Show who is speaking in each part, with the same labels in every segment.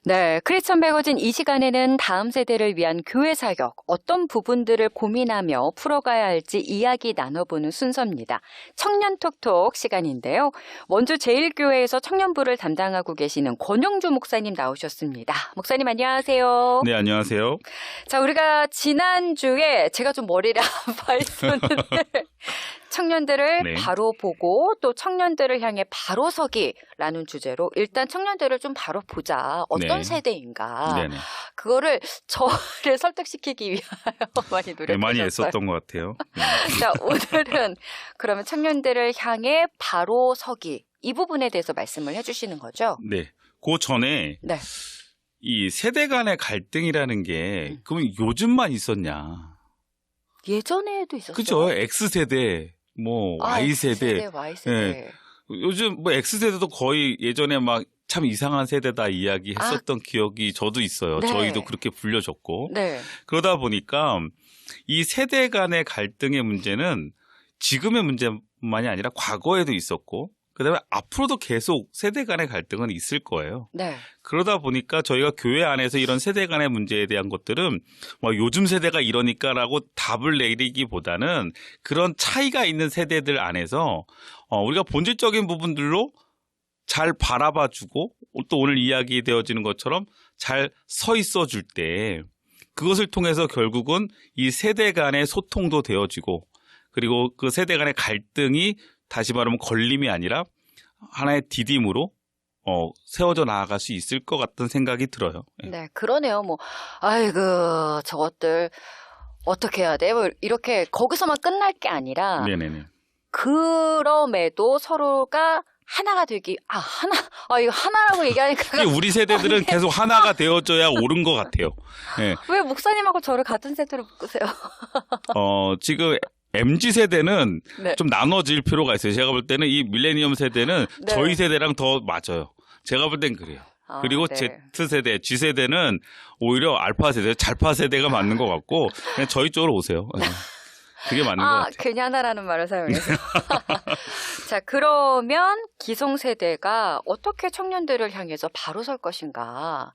Speaker 1: 네, 크리스천 매거진 이 시간에는 다음 세대를 위한 교회 사역, 어떤 부분들을 고민하며 풀어가야 할지 이야기 나눠보는 순서입니다. 청년 톡톡 시간인데요. 원주 제1교회에서 청년부를 담당하고 계시는 권영주 목사님 나오셨습니다. 목사님 안녕하세요.
Speaker 2: 네, 안녕하세요.
Speaker 1: 자, 우리가 지난주에 제가 좀 머리를 아파 있었는데 청년들을
Speaker 2: 네.
Speaker 1: 바로 보고 또 청년들을 향해 바로 서기라는 주제로 일단 청년들을 좀 바로 보자. 어떤
Speaker 2: 네.
Speaker 1: 세대인가.
Speaker 2: 네네.
Speaker 1: 그거를 저를 설득시키기 위하여 많이 노력하셨어요.
Speaker 2: 네, 많이 애썼던 것 같아요. 네.
Speaker 1: 자, 오늘은 그러면 청년들을 향해 바로 서기 이 부분에 대해서 말씀을 해주시는 거죠?
Speaker 2: 네. 그 전에
Speaker 1: 네.
Speaker 2: 이 세대 간의 갈등이라는 게 그러면 요즘만 있었냐?
Speaker 1: 예전에도 있었어요.
Speaker 2: 그죠? X세대, 뭐 Y세대.
Speaker 1: X세대, Y세대.
Speaker 2: 요즘 뭐 X세대도 거의 예전에 막 참 이상한 세대다 이야기 했었던 기억이 저도 있어요.
Speaker 1: 네.
Speaker 2: 저희도 그렇게 불려졌고.
Speaker 1: 네.
Speaker 2: 그러다 보니까 이 세대 간의 갈등의 문제는 지금의 문제만이 아니라 과거에도 있었고 그다음에 앞으로도 계속 세대 간의 갈등은 있을 거예요.
Speaker 1: 네.
Speaker 2: 그러다 보니까 저희가 교회 안에서 이런 세대 간의 문제에 대한 것들은 뭐 요즘 세대가 이러니까라고 답을 내리기보다는 그런 차이가 있는 세대들 안에서 우리가 본질적인 부분들로 잘 바라봐주고 또 오늘 이야기되어지는 것처럼 잘 서 있어 줄 때 그것을 통해서 결국은 이 세대 간의 소통도 되어지고 그리고 그 세대 간의 갈등이 다시 말하면 걸림이 아니라 하나의 디딤으로 세워져 나아갈 수 있을 것 같은 생각이 들어요.
Speaker 1: 네, 그러네요. 뭐, 아이고, 저것들 어떻게 해야 돼? 뭐 이렇게 거기서만 끝날 게 아니라
Speaker 2: 네네네.
Speaker 1: 그럼에도 서로가 하나가 되기, 이거 하나라고 얘기하니까.
Speaker 2: 우리 세대들은 계속 하나가 되어져야 옳은 것 같아요. 네.
Speaker 1: 왜 목사님하고 저를 같은 세대로 묶으세요?
Speaker 2: 지금 MZ 세대는
Speaker 1: 네.
Speaker 2: 좀 나눠질 필요가 있어요. 제가 볼 때는 이 밀레니엄 세대는
Speaker 1: 네.
Speaker 2: 저희 세대랑 더 맞아요. 제가 볼 땐 그래요. 그리고
Speaker 1: 네.
Speaker 2: Z세대, G세대는 오히려 알파 세대, 잘파 세대가 맞는 것 같고 그냥 저희 쪽으로 오세요. 네. 그게 맞는 것 같아요.
Speaker 1: 괜히 하나라는 말을 사용해서. 자, 그러면 기성세대가 어떻게 청년들을 향해서 바로 설 것인가?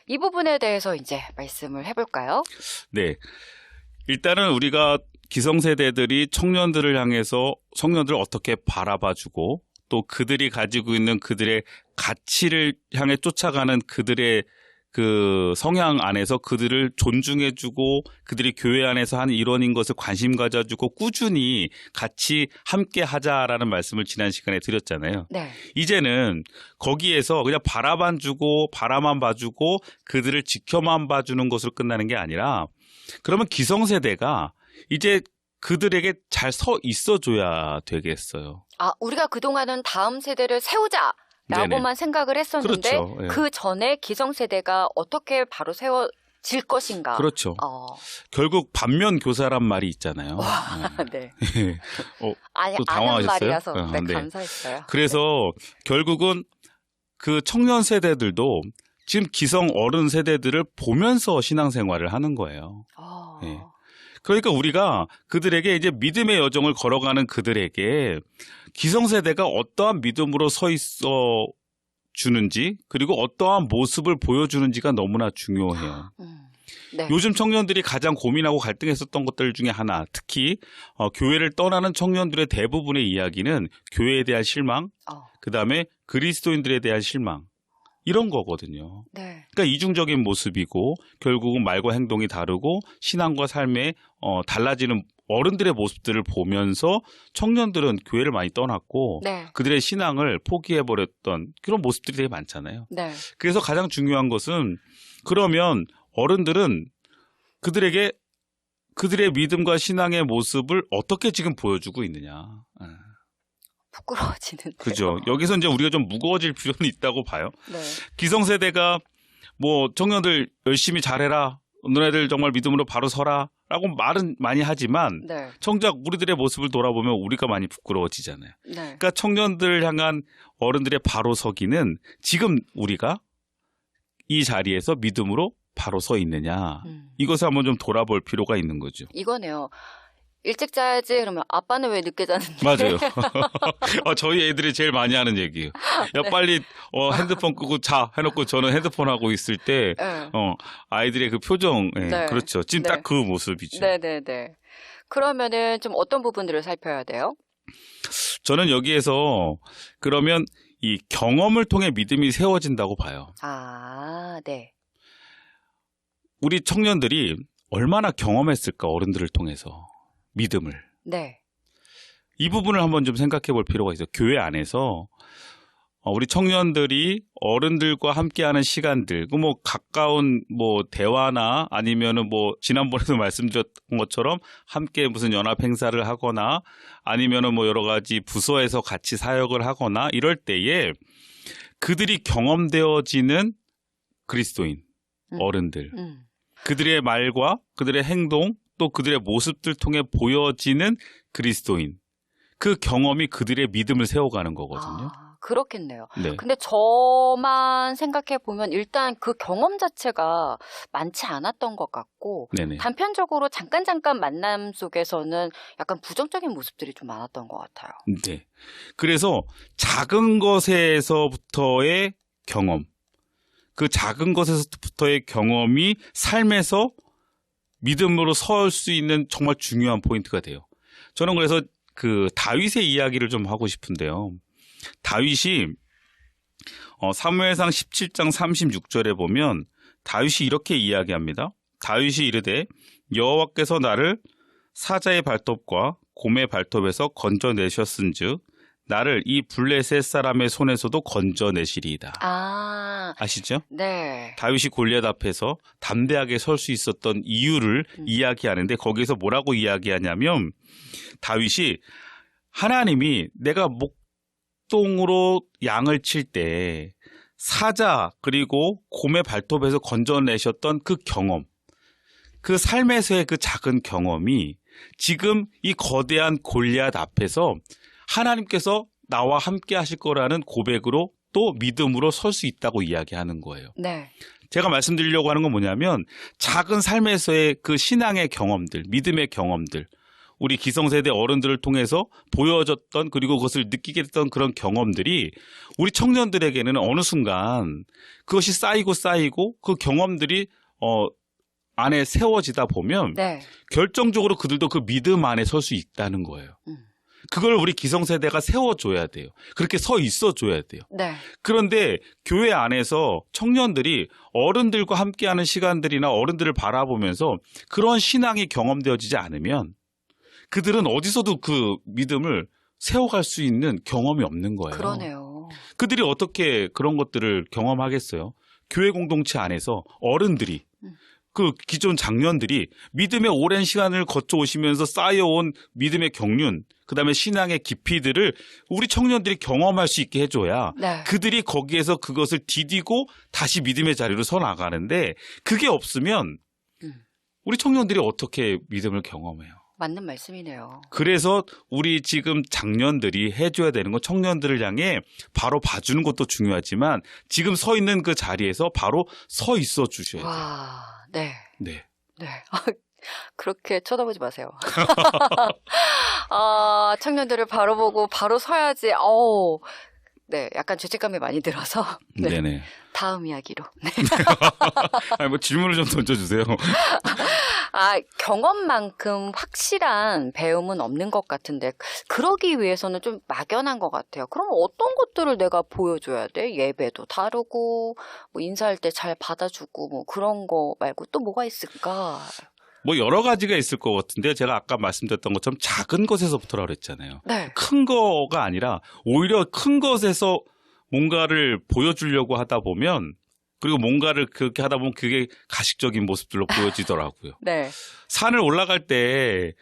Speaker 1: 이 부분에 대해서 이제 말씀을 해볼까요?
Speaker 2: 네. 일단은 우리가 기성세대들이 청년들을 향해서 청년들을 어떻게 바라봐주고 또 그들이 가지고 있는 그들의 가치를 향해 쫓아가는 그들의 그 성향 안에서 그들을 존중해주고 그들이 교회 안에서 하는 일원인 것을 관심 가져주고 꾸준히 같이 함께 하자라는 말씀을 지난 시간에 드렸잖아요.
Speaker 1: 네.
Speaker 2: 이제는 거기에서 그냥 바라만 주고 바라만 봐주고 그들을 지켜만 봐주는 것으로 끝나는 게 아니라 그러면 기성세대가 이제 그들에게 잘 서 있어줘야 되겠어요.
Speaker 1: 우리가 그동안은 다음 세대를 세우자! 라고만
Speaker 2: 네네.
Speaker 1: 생각을 했었는데
Speaker 2: 그렇죠. 예.
Speaker 1: 그 전에 기성세대가 어떻게 바로 세워질 것인가.
Speaker 2: 그렇죠. 결국 반면 교사란 말이 있잖아요.
Speaker 1: 네.
Speaker 2: 또
Speaker 1: 아는
Speaker 2: 당황하셨어요?
Speaker 1: 말이라서 네,
Speaker 2: 네.
Speaker 1: 감사했어요.
Speaker 2: 그래서 결국은 그 청년 세대들도 지금 기성 어른 세대들을 보면서 신앙생활을 하는 거예요. 네. 그러니까 우리가 그들에게 이제 믿음의 여정을 걸어가는 그들에게 기성세대가 어떠한 믿음으로 서 있어 주는지 그리고 어떠한 모습을 보여주는지가 너무나 중요해요.
Speaker 1: 네.
Speaker 2: 요즘 청년들이 가장 고민하고 갈등했었던 것들 중에 하나, 특히 교회를 떠나는 청년들의 대부분의 이야기는 교회에 대한 실망, 그다음에 그리스도인들에 대한 실망 이런 거거든요.
Speaker 1: 네.
Speaker 2: 그러니까 이중적인 모습이고 결국은 말과 행동이 다르고 신앙과 삶에 달라지는 어른들의 모습들을 보면서 청년들은 교회를 많이 떠났고
Speaker 1: 네.
Speaker 2: 그들의 신앙을 포기해버렸던 그런 모습들이 되게 많잖아요.
Speaker 1: 네.
Speaker 2: 그래서 가장 중요한 것은 그러면 어른들은 그들에게 그들의 믿음과 신앙의 모습을 어떻게 지금 보여주고 있느냐.
Speaker 1: 부끄러워지는데요.
Speaker 2: 그죠. 여기서 이제 우리가 좀 무거워질 필요는 있다고 봐요.
Speaker 1: 네.
Speaker 2: 기성세대가 뭐 청년들 열심히 잘해라. 너네들 정말 믿음으로 바로 서라. 라고 말은 많이 하지만
Speaker 1: 네.
Speaker 2: 정작 우리들의 모습을 돌아보면 우리가 많이 부끄러워지잖아요.
Speaker 1: 네.
Speaker 2: 그러니까 청년들을 향한 어른들의 바로 서기는 지금 우리가 이 자리에서 믿음으로 바로 서 있느냐. 이것을 한번 좀 돌아볼 필요가 있는 거죠.
Speaker 1: 이거네요. 일찍 자야지 그러면 아빠는 왜 늦게 자는데?
Speaker 2: 맞아요. 저희 애들이 제일 많이 하는 얘기예요. 야,
Speaker 1: 네.
Speaker 2: 빨리 핸드폰 끄고 자 해놓고 저는 핸드폰 하고 있을 때
Speaker 1: 네.
Speaker 2: 아이들의 그 표정, 예,
Speaker 1: 네.
Speaker 2: 그렇죠. 지금
Speaker 1: 네.
Speaker 2: 딱 그 모습이죠.
Speaker 1: 네네네. 그러면은 좀 어떤 부분들을 살펴야 돼요?
Speaker 2: 저는 여기에서 그러면 이 경험을 통해 믿음이 세워진다고 봐요.
Speaker 1: 아, 네.
Speaker 2: 우리 청년들이 얼마나 경험했을까, 어른들을 통해서 믿음을.
Speaker 1: 네.
Speaker 2: 이 부분을 한번 좀 생각해 볼 필요가 있어요. 교회 안에서 우리 청년들이 어른들과 함께하는 시간들, 그 뭐 가까운 뭐 대화나 아니면은 뭐 지난번에도 말씀드렸던 것처럼 함께 무슨 연합 행사를 하거나 아니면은 뭐 여러 가지 부서에서 같이 사역을 하거나 이럴 때에 그들이 경험되어지는 그리스도인 어른들, 그들의 말과 그들의 행동 또 그들의 모습들 통해 보여지는 그리스도인, 그 경험이 그들의 믿음을 세워가는 거거든요.
Speaker 1: 아, 그렇겠네요.
Speaker 2: 네.
Speaker 1: 근데 저만 생각해 보면 일단 그 경험 자체가 많지 않았던 것 같고
Speaker 2: 네네.
Speaker 1: 단편적으로 잠깐 만남 속에서는 약간 부정적인 모습들이 좀 많았던 것 같아요.
Speaker 2: 네. 그래서 작은 것에서부터의 경험, 그 작은 것에서부터의 경험이 삶에서 믿음으로 설 수 있는 정말 중요한 포인트가 돼요. 저는 그래서 그 다윗의 이야기를 좀 하고 싶은데요. 다윗이 사무엘상 17장 36절에 보면 다윗이 이렇게 이야기합니다. 다윗이 이르되 여호와께서 나를 사자의 발톱과 곰의 발톱에서 건져내셨은즉 나를 이 블레셋 사람의 손에서도 건져내시리이다.
Speaker 1: 아,
Speaker 2: 아시죠?
Speaker 1: 네.
Speaker 2: 다윗이 골리앗 앞에서 담대하게 설 수 있었던 이유를 이야기하는데 거기에서 뭐라고 이야기하냐면 다윗이 하나님이 내가 목동으로 양을 칠 때 사자 그리고 곰의 발톱에서 건져내셨던 그 경험, 그 삶에서의 그 작은 경험이 지금 이 거대한 골리앗 앞에서 하나님께서 나와 함께 하실 거라는 고백으로 또 믿음으로 설 수 있다고 이야기하는 거예요.
Speaker 1: 네.
Speaker 2: 제가 말씀드리려고 하는 건 뭐냐면 작은 삶에서의 그 신앙의 경험들, 믿음의 경험들, 우리 기성세대 어른들을 통해서 보여졌던 그리고 그것을 느끼게 됐던 그런 경험들이 우리 청년들에게는 어느 순간 그것이 쌓이고 그 경험들이 안에 세워지다 보면
Speaker 1: 네.
Speaker 2: 결정적으로 그들도 그 믿음 안에 설 수 있다는 거예요. 그걸 우리 기성세대가 세워줘야 돼요. 그렇게 서 있어줘야 돼요.
Speaker 1: 네.
Speaker 2: 그런데 교회 안에서 청년들이 어른들과 함께하는 시간들이나 어른들을 바라보면서 그런 신앙이 경험되어지지 않으면 그들은 어디서도 그 믿음을 세워갈 수 있는 경험이 없는 거예요.
Speaker 1: 그러네요.
Speaker 2: 그들이 어떻게 그런 것들을 경험하겠어요? 교회 공동체 안에서 어른들이 그 기존 장년들이 믿음의 오랜 시간을 거쳐오시면서 쌓여온 믿음의 경륜, 그다음에 신앙의 깊이들을 우리 청년들이 경험할 수 있게 해줘야
Speaker 1: 네.
Speaker 2: 그들이 거기에서 그것을 디디고 다시 믿음의 자리로 서 나가는데 그게 없으면 우리 청년들이 어떻게 믿음을 경험해요?
Speaker 1: 맞는 말씀이네요.
Speaker 2: 그래서 우리 지금 장년들이 해줘야 되는 건 청년들을 향해 바로 봐주는 것도 중요하지만 지금 서 있는 그 자리에서 바로 서 있어 주셔야 돼요.
Speaker 1: 와, 네.
Speaker 2: 네.
Speaker 1: 네. 그렇게 쳐다보지 마세요. 청년들을 바로 보고 바로 서야지. 네, 약간 죄책감이 많이 들어서. 네.
Speaker 2: 네네.
Speaker 1: 다음 이야기로. 네.
Speaker 2: 아니, 뭐 질문을 좀 던져주세요.
Speaker 1: 경험만큼 확실한 배움은 없는 것 같은데 그러기 위해서는 좀 막연한 것 같아요. 그럼 어떤 것들을 내가 보여줘야 돼? 예배도 다르고 뭐 인사할 때 잘 받아주고 뭐 그런 거 말고 또 뭐가 있을까?
Speaker 2: 뭐 여러 가지가 있을 것 같은데 제가 아까 말씀드렸던 것처럼 작은 것에서부터라고 그랬잖아요.
Speaker 1: 네.
Speaker 2: 큰 거가 아니라 오히려 큰 것에서 뭔가를 보여주려고 하다 보면 그리고 뭔가를 그렇게 하다 보면 그게 가식적인 모습들로 보여지더라고요.
Speaker 1: 네.
Speaker 2: 산을 올라갈 때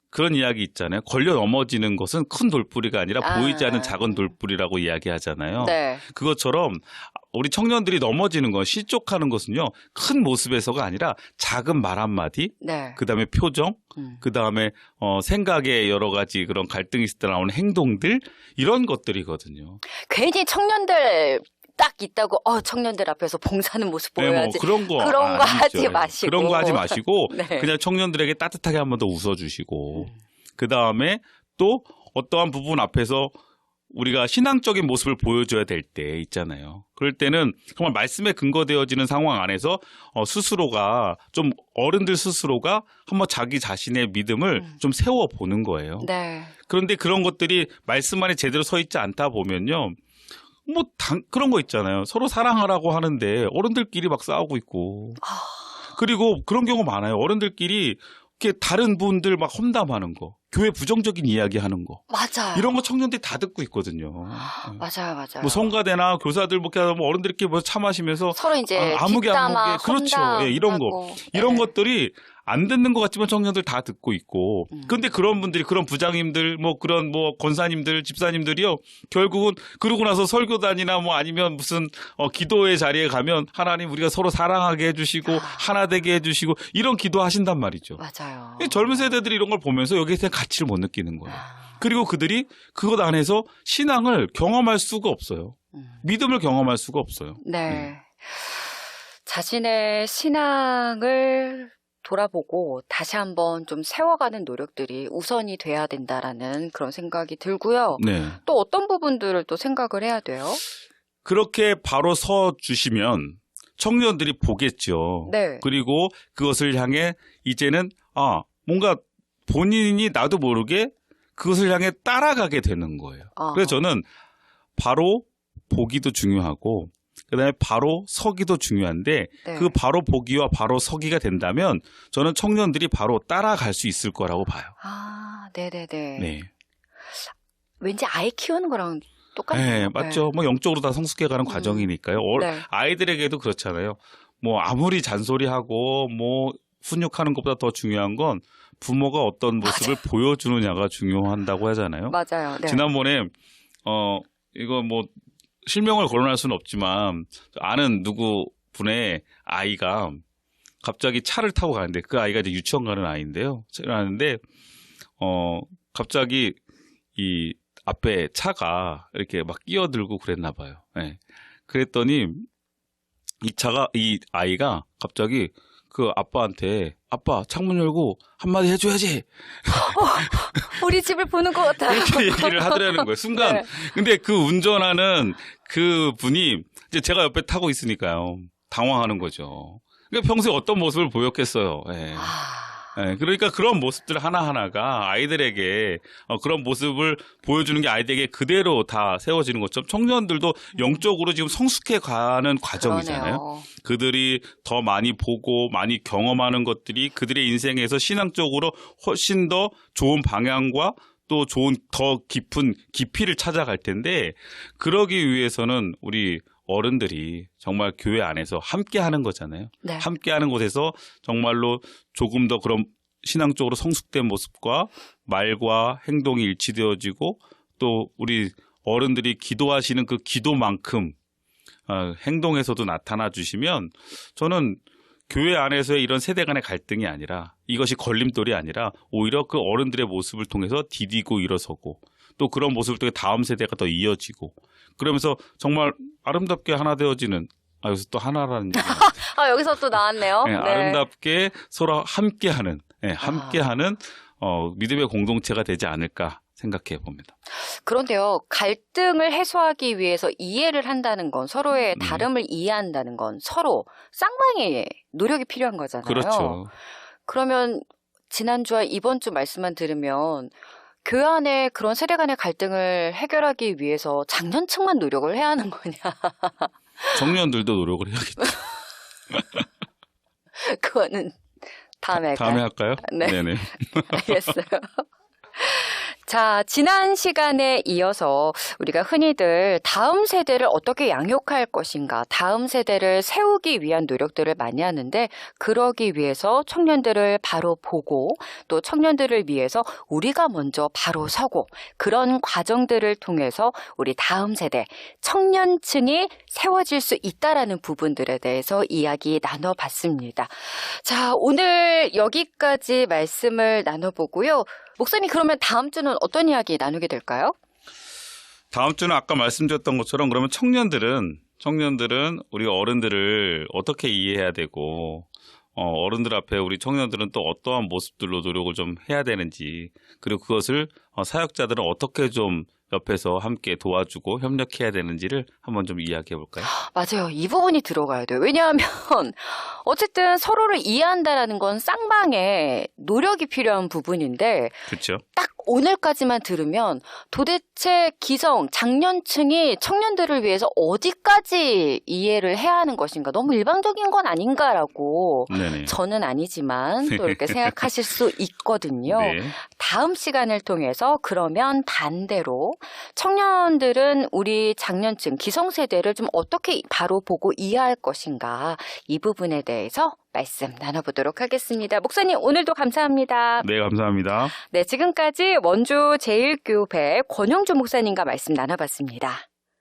Speaker 2: 그런 이야기 있잖아요. 걸려 넘어지는 것은 큰 돌뿌리가 아니라 보이지 않는 작은 돌뿌리라고 이야기하잖아요.
Speaker 1: 네.
Speaker 2: 그것처럼 우리 청년들이 넘어지는 건 실족하는 것은요. 큰 모습에서가 아니라 작은 말 한마디,
Speaker 1: 네.
Speaker 2: 그다음에 표정, 그다음에 생각의 여러 가지 그런 갈등이 있을 때 나오는 행동들 이런 것들이거든요.
Speaker 1: 괜히 청년들 딱 있다고 청년들 앞에서 봉사하는 모습
Speaker 2: 네,
Speaker 1: 보여야지.
Speaker 2: 그런 거
Speaker 1: 하지
Speaker 2: 아니죠.
Speaker 1: 마시고.
Speaker 2: 그런 거 하지 마시고
Speaker 1: 네.
Speaker 2: 그냥 청년들에게 따뜻하게 한 번 더 웃어주시고 그 다음에 또 어떠한 부분 앞에서 우리가 신앙적인 모습을 보여줘야 될 때 있잖아요. 그럴 때는 정말 말씀에 근거되어지는 상황 안에서 스스로가 좀 어른들 스스로가 한번 자기 자신의 믿음을 좀 세워보는 거예요.
Speaker 1: 네.
Speaker 2: 그런데 그런 것들이 말씀 안에 제대로 서 있지 않다 보면요. 그런 거 있잖아요. 서로 사랑하라고 하는데 어른들끼리 막 싸우고 있고. 그리고 그런 경우 많아요. 어른들끼리 이렇게 다른 분들 막 험담하는 거. 교회 부정적인 이야기 하는 거.
Speaker 1: 맞아요.
Speaker 2: 이런 거 청년들이 다 듣고 있거든요.
Speaker 1: 맞아요.
Speaker 2: 뭐 성가대나 교사들 뭐 어른들끼리 뭐 차 마시면서
Speaker 1: 서로 이제
Speaker 2: 아무개
Speaker 1: 뒷담화,
Speaker 2: 그렇죠. 예, 이런 거. 이런 것들이 안 듣는 것 같지만 청년들 다 듣고 있고. 그런데 그런 분들이 그런 부장님들 뭐 그런 뭐 권사님들 집사님들이요. 결국은 그러고 나서 설교단이나 뭐 아니면 무슨 기도의 자리에 가면 하나님 우리가 서로 사랑하게 해주시고 하나 되게 해주시고 이런 기도하신단 말이죠.
Speaker 1: 맞아요.
Speaker 2: 젊은 세대들이 이런 걸 보면서 여기에 대한 가치를 못 느끼는 거예요. 그리고 그들이 그것 안에서 신앙을 경험할 수가 없어요. 믿음을 경험할 수가 없어요.
Speaker 1: 네. 자신의 신앙을 돌아보고 다시 한번 좀 세워가는 노력들이 우선이 돼야 된다라는 그런 생각이 들고요.
Speaker 2: 네.
Speaker 1: 또 어떤 부분들을 또 생각을 해야 돼요?
Speaker 2: 그렇게 바로 서 주시면 청년들이 보겠죠.
Speaker 1: 네.
Speaker 2: 그리고 그것을 향해 이제는 뭔가 본인이 나도 모르게 그것을 향해 따라가게 되는 거예요. 그래서 저는 바로 보기도 중요하고 그다음에 바로 서기도 중요한데
Speaker 1: 네.
Speaker 2: 그 바로 보기와 바로 서기가 된다면 저는 청년들이 바로 따라갈 수 있을 거라고 봐요.
Speaker 1: 네네네.
Speaker 2: 네.
Speaker 1: 왠지 아이 키우는 거랑 똑같네요.
Speaker 2: 네, 맞죠. 뭐 영적으로 다 성숙해가는 과정이니까요.
Speaker 1: 네.
Speaker 2: 아이들에게도 그렇잖아요. 뭐 아무리 잔소리하고 뭐 훈육하는 것보다 더 중요한 건 부모가 어떤 모습을 보여주느냐가 중요한다고 하잖아요.
Speaker 1: 맞아요. 네.
Speaker 2: 지난번에 이거 뭐 실명을 거론할 수는 없지만 아는 누구 분의 아이가 갑자기 차를 타고 가는데 그 아이가 이제 유치원 가는 아이인데요. 차를 하는데 갑자기 이 앞에 차가 이렇게 막 끼어들고 그랬나 봐요. 네. 그랬더니 이 아이가 갑자기 그 아빠한테 아빠 창문 열고 한마디 해줘야지.
Speaker 1: 우리 집을 보는 것 같아요.
Speaker 2: 이렇게 얘기를 하더라는 거예요. 순간.
Speaker 1: 네.
Speaker 2: 근데 그 운전하는 그 분이 이제 제가 옆에 타고 있으니까요. 당황하는 거죠. 그러니까 평소에 어떤 모습을 보였겠어요. 예. 네, 그러니까 그런 모습들 하나하나가 아이들에게 그런 모습을 보여주는 게 아이들에게 그대로 다 세워지는 것처럼 청년들도 영적으로 지금 성숙해 가는 과정이잖아요.
Speaker 1: 그러네요.
Speaker 2: 그들이 더 많이 보고 많이 경험하는 것들이 그들의 인생에서 신앙적으로 훨씬 더 좋은 방향과 또 좋은 더 깊은 깊이를 찾아갈 텐데 그러기 위해서는 우리 어른들이 정말 교회 안에서 함께 하는 거잖아요.
Speaker 1: 네.
Speaker 2: 함께 하는 곳에서 정말로 조금 더 그런 신앙적으로 성숙된 모습과 말과 행동이 일치되어지고 또 우리 어른들이 기도하시는 그 기도만큼 행동에서도 나타나 주시면 저는 교회 안에서의 이런 세대 간의 갈등이 아니라 이것이 걸림돌이 아니라 오히려 그 어른들의 모습을 통해서 디디고 일어서고 또 그런 모습을 통해 다음 세대가 더 이어지고 그러면서 정말 아름답게 하나 되어지는 여기서 또 하나라는 얘기
Speaker 1: 여기서 또 나왔네요.
Speaker 2: 네,
Speaker 1: 네.
Speaker 2: 아름답게 서로 함께하는 함께하는 믿음의 공동체가 되지 않을까 생각해 봅니다.
Speaker 1: 그런데요, 갈등을 해소하기 위해서 이해를 한다는 건 서로의 다름을 이해한다는 건 서로 쌍방의 노력이 필요한 거잖아요.
Speaker 2: 그렇죠.
Speaker 1: 그러면 지난주와 이번 주 말씀만 들으면 교회 안에 그런 세대 간의 갈등을 해결하기 위해서 장년층만 노력을 해야 하는 거냐.
Speaker 2: 청년들도 노력을 해야겠죠.
Speaker 1: 그거는 다음에 할까요?
Speaker 2: 다음에 할까요?
Speaker 1: 네.
Speaker 2: 네네.
Speaker 1: 알겠어요. 자, 지난 시간에 이어서 우리가 흔히들 다음 세대를 어떻게 양육할 것인가, 다음 세대를 세우기 위한 노력들을 많이 하는데 그러기 위해서 청년들을 바로 보고 또 청년들을 위해서 우리가 먼저 바로 서고 그런 과정들을 통해서 우리 다음 세대, 청년층이 세워질 수 있다라는 부분들에 대해서 이야기 나눠봤습니다. 자, 오늘 여기까지 말씀을 나눠보고요. 목사님, 그러면 다음 주는 어떤 이야기 나누게 될까요?
Speaker 2: 다음 주는 아까 말씀드렸던 것처럼 그러면 청년들은 청년들은 우리 어른들을 어떻게 이해해야 되고 어른들 앞에 우리 청년들은 또 어떠한 모습들로 노력을 좀 해야 되는지, 그리고 그것을 사역자들은 어떻게 좀 옆에서 함께 도와주고 협력해야 되는지를 한번 좀 이야기해 볼까요?
Speaker 1: 맞아요. 이 부분이 들어가야 돼요. 왜냐하면 어쨌든 서로를 이해한다라는 건 쌍방의 노력이 필요한 부분인데
Speaker 2: 그렇죠.
Speaker 1: 딱 오늘까지만 들으면 도대체 기성, 장년층이 청년들을 위해서 어디까지 이해를 해야 하는 것인가, 너무 일방적인 건 아닌가라고
Speaker 2: 네네.
Speaker 1: 저는 아니지만 또 이렇게 생각하실 수 있거든요.
Speaker 2: 네.
Speaker 1: 다음 시간을 통해서 그러면 반대로 청년들은 우리 장년층, 기성세대를 좀 어떻게 바로 보고 이해할 것인가, 이 부분에 대해서 말씀 나눠보도록 하겠습니다. 목사님, 오늘도 감사합니다.
Speaker 2: 네, 감사합니다.
Speaker 1: 네, 지금까지 원주 제1교회 권영주 목사님과 말씀 나눠봤습니다.